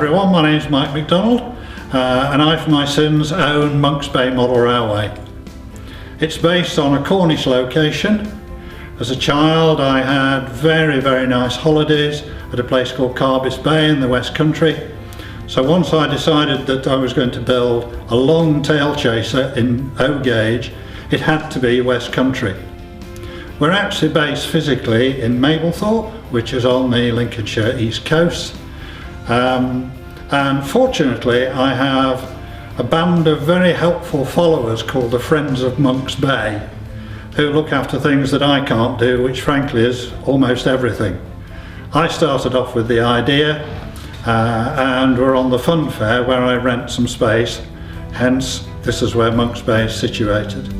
everyone, my name is Mike MacDonald and I, for my sins, own Monks Bay Model Railway. It's based on a Cornish location. As a child I had very nice holidays at a place called Carbis Bay in the West Country. So once I decided that I was going to build a long tail chaser in O gauge, it had to be West Country. We're actually based physically in Mablethorpe, which is on the Lincolnshire east coast. And fortunately I have a band of very helpful followers called the Friends of Monks Bay, who look after things that I can't do, which frankly is almost everything. I started off with the idea and we're on the fun fair where I rent some space, hence this is where Monks Bay is situated.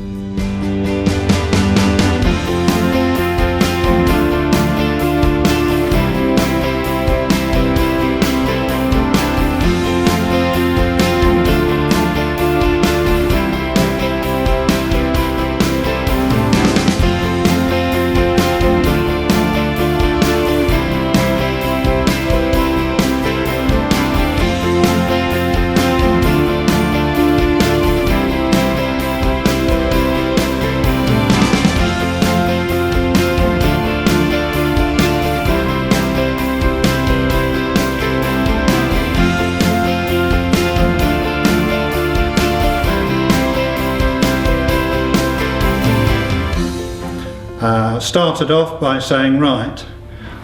Started off by saying, right,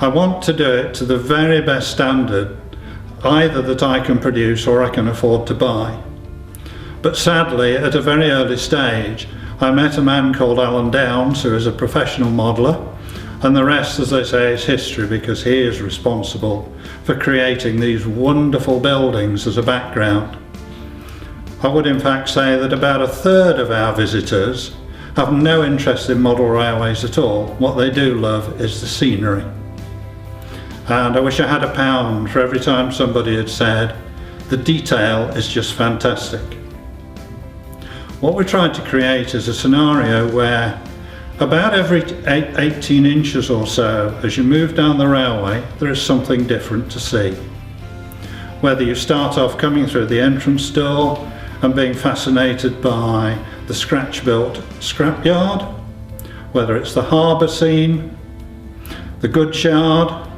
I want to do it to the very best standard, either that I can produce or I can afford to buy. But sadly, at a very early stage, I met a man called Alan Downs, who is a professional modeller, and the rest, as they say, is history, because he is responsible for creating these wonderful buildings as a background. I would in fact say that about a third of our visitors have no interest in model railways at all. What they do love is the scenery. And I wish I had a pound for every time somebody had said, the detail is just fantastic. What we're trying to create is a scenario where about every 18 inches or so, as you move down the railway, there is something different to see. Whether you start off coming through the entrance door and being fascinated by the scratch-built scrapyard, whether it's the harbour scene, the goods yard,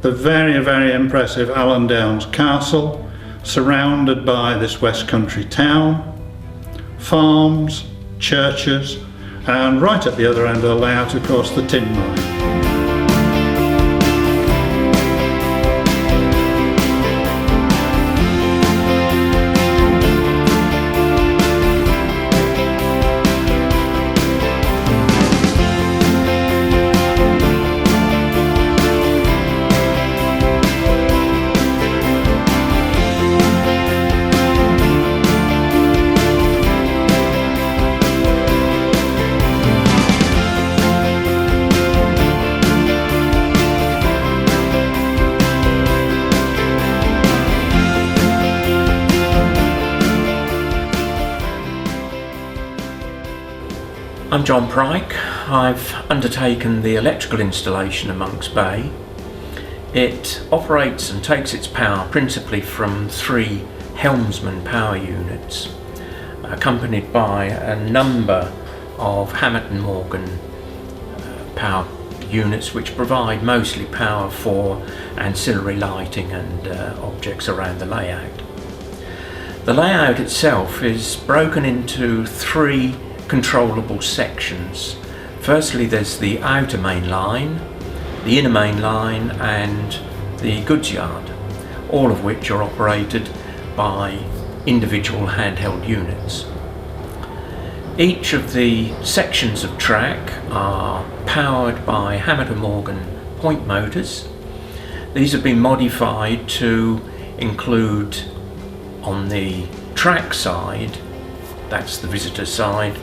the very impressive Alan Downs Castle, surrounded by this West Country town, farms, churches, and right at the other end of the layout, of course, the tin mine. I'm John Pryke. I've undertaken the electrical installation of Monks Bay. It operates and takes its power principally from 3 Helmsman power units, accompanied by a number of Hamilton Morgan power units which provide mostly power for ancillary lighting and objects around the layout. The layout itself is broken into 3 controllable sections. Firstly, there's the outer main line, the inner main line and the goods yard, all of which are operated by individual handheld units. Each of the sections of track are powered by Hamilton Morgan point motors. These have been modified to include, on the track side, that's the visitor side,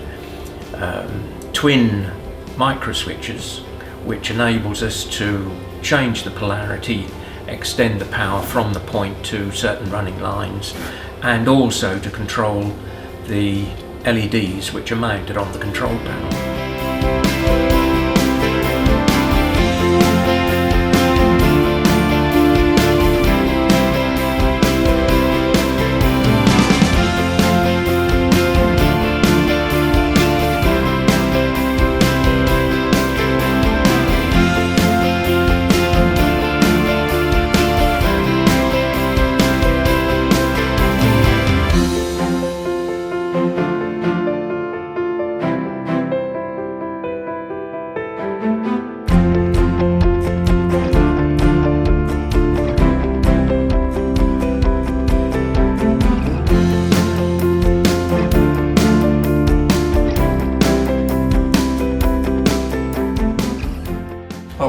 twin micro switches, which enables us to change the polarity, extend the power from the point to certain running lines, and also to control the LEDs which are mounted on the control panel.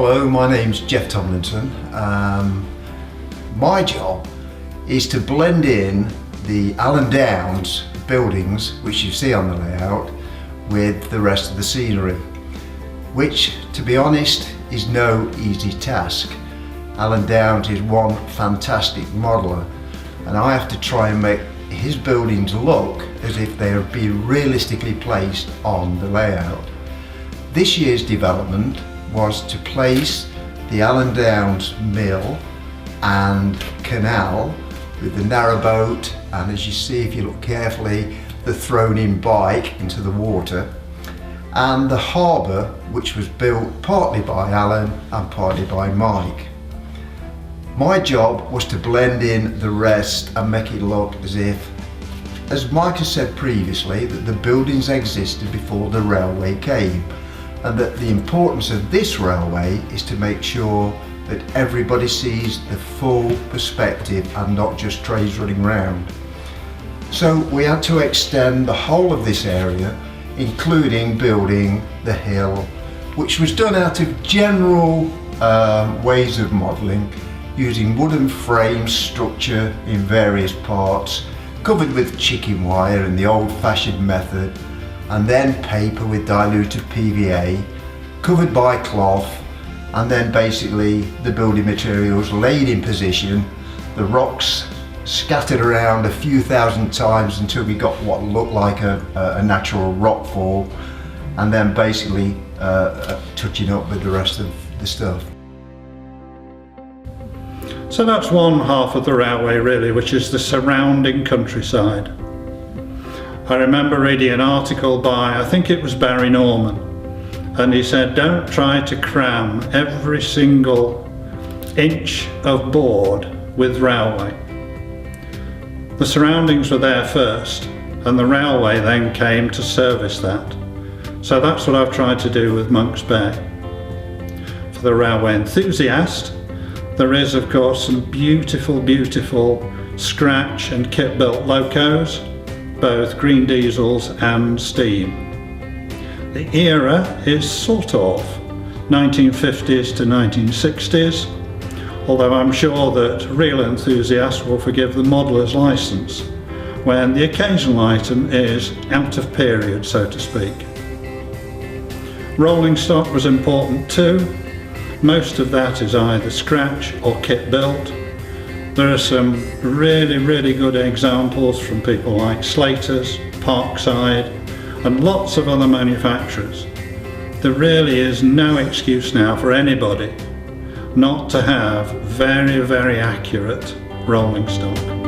Hello, my name's Jeff Tomlinson. My job is to blend in the Allen Downs buildings, which you see on the layout, with the rest of the scenery, which, to be honest, is no easy task. Allen Downs is one fantastic modeller, and I have to try and make his buildings look as if they are being realistically placed on the layout. This year's development was to place the Allen Downs mill and canal with the narrowboat, and as you see if you look carefully, the thrown-in bike into the water, and the harbour, which was built partly by Alan and partly by Mike. My job was to blend in the rest and make it look as Mike has said previously, that the buildings existed before the railway came, and that the importance of this railway is to make sure that everybody sees the full perspective and not just trains running round. So we had to extend the whole of this area, including building the hill, which was done out of general ways of modelling, using wooden frame structure in various parts, covered with chicken wire in the old-fashioned method, and then paper with diluted PVA, covered by cloth, and then basically the building materials laid in position, the rocks scattered around a few thousand times until we got what looked like a natural rock fall, and then basically touching up with the rest of the stuff. So that's one half of the railway really, which is the surrounding countryside. I remember reading an article by, I think it was Barry Norman, and he said, don't try to cram every single inch of board with railway. The surroundings were there first, and the railway then came to service that. So that's what I've tried to do with Monks Bay. For the railway enthusiast, there is of course some beautiful scratch and kit built locos, both green diesels and steam. The era is sort of 1950s to 1960s, although I'm sure that real enthusiasts will forgive the modeller's license when the occasional item is out of period, so to speak. Rolling stock was important too. Most of that is either scratch or kit built. There are some really good examples from people like Slater's, Parkside, and lots of other manufacturers. There really is no excuse now for anybody not to have very accurate rolling stock.